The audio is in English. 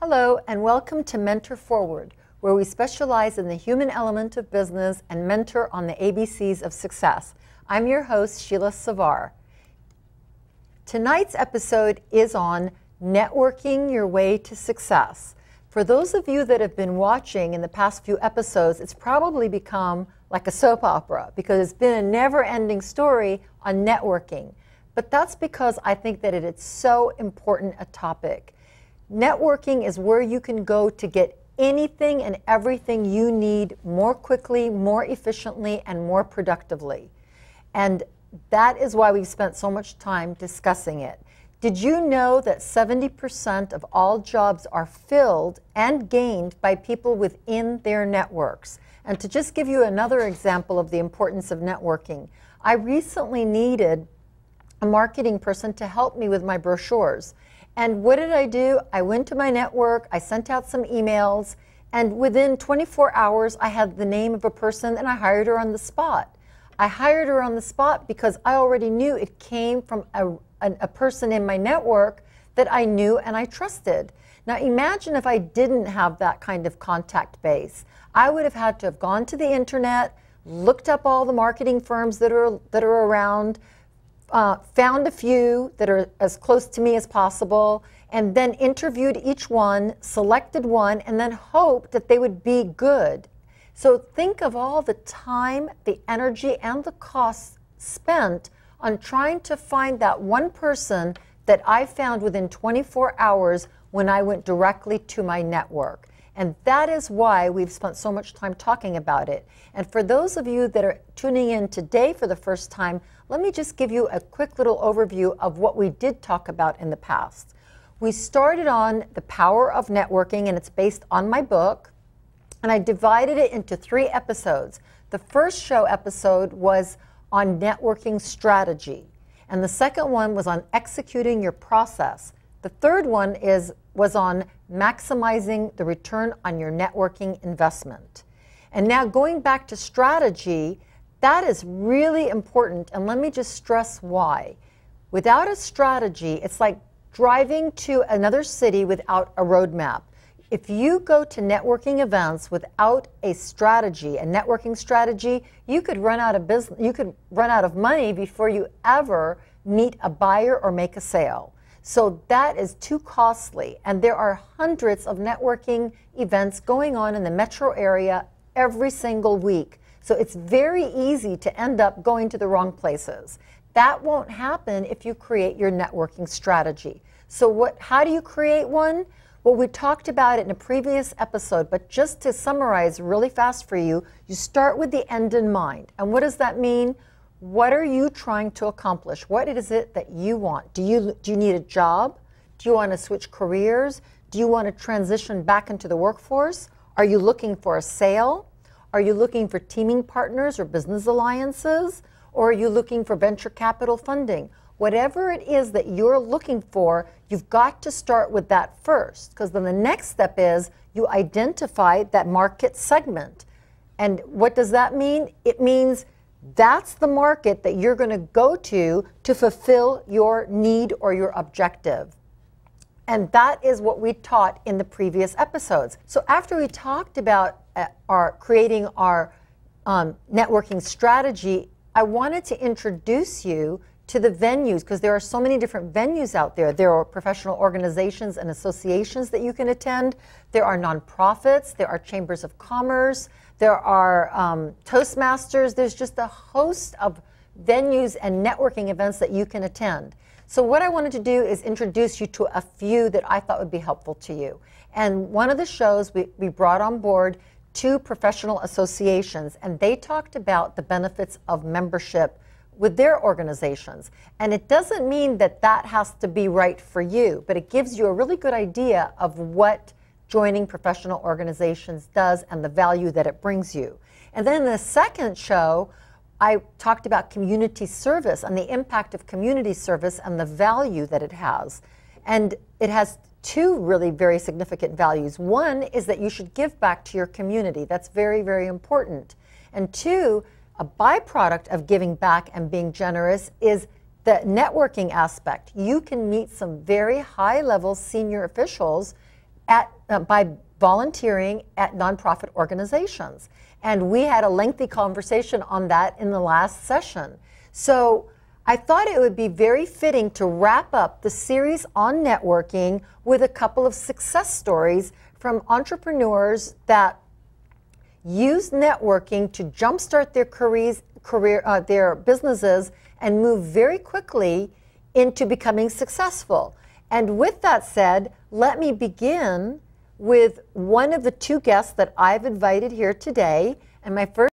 Hello and welcome to Mentor Forward, where we specialize in the human element of business and mentor on the ABCs of success. I'm your host, Sheila Savar. Tonight's episode is on networking your way to success. For those of you that have been watching in the past few episodes, it's probably become like a soap opera because it's been a never-ending story on networking. But that's because I think that it is so important a topic. Networking is where you can go to get anything and everything you need more quickly, more efficiently, and more productively. And that is why we've spent so much time discussing it. Did you know that 70% of all jobs are filled and gained by people within their networks? And to just give you another example of the importance of networking, I recently needed a marketing person to help me with my brochures. And what did I do? I went to my network, I sent out some emails, and within 24 hours I had the name of a person and I hired her on the spot. I hired her on the spot because I already knew it came from a person in my network that I knew and I trusted. Now imagine if I didn't have that kind of contact base. I would have had to have gone to the internet, looked up all the marketing firms that are around, found a few that are as close to me as possible, and then interviewed each one, selected one, and then hoped that they would be good. So think of all the time, the energy, and the costs spent on trying to find that one person that I found within 24 hours when I went directly to my network. And that is why we've spent so much time talking about it. And for those of you that are tuning in today for the first time, let me just give you a quick little overview of what we did talk about in the past. We started on the power of networking, and it's based on my book. And I divided it into 3 episodes. The first show episode was on networking strategy. And the second one was on executing your process. The third one was on maximizing the return on your networking investment. And now going back to strategy, that is really important, and let me just stress why. Without a strategy, it's like driving to another city without a roadmap. If you go to networking events without a strategy, a networking strategy, you could run out of business, you could run out of money before you ever meet a buyer or make a sale. So that is too costly, and there are hundreds of networking events going on in the metro area every single week. So it's very easy to end up going to the wrong places. That won't happen if you create your networking strategy. So how do you create one? Well, we talked about it in a previous episode, but just to summarize really fast for you, you start with the end in mind. And what does that mean? What are you trying to accomplish? What is it that you want? Do you need a job? Do you want to switch careers? Do you want to transition back into the workforce? Are you looking for a sale? Are you looking for teaming partners or business alliances? Or are you looking for venture capital funding? Whatever it is that you're looking for, you've got to start with that first, because then the next step is you identify that market segment. And what does that mean? It means that's the market that you're going to go to fulfill your need or your objective. And that is what we taught in the previous episodes. So after we talked about creating our networking strategy, I wanted to introduce you to the venues, because there are so many different venues out there. There are professional organizations and associations that you can attend. There are nonprofits. There are chambers of commerce. There are Toastmasters. There's just a host of venues and networking events that you can attend. So what I wanted to do is introduce you to a few that I thought would be helpful to you. And one of the shows, we brought on board 2 professional associations, and they talked about the benefits of membership with their organizations. And it doesn't mean that that has to be right for you, but it gives you a really good idea of what joining professional organizations does and the value that it brings you. And then in the second show, I talked about community service and the impact of community service and the value that it has. And it has 2 really very significant values. One is that you should give back to your community. That's very, very important. And 2, a byproduct of giving back and being generous is the networking aspect. You can meet some very high-level senior officials by volunteering at nonprofit organizations. And we had a lengthy conversation on that in the last session. So I thought it would be very fitting to wrap up the series on networking with a couple of success stories from entrepreneurs that use networking to jumpstart their businesses and move very quickly into becoming successful. And with that said, let me begin with one of the two guests that I've invited here today. And my first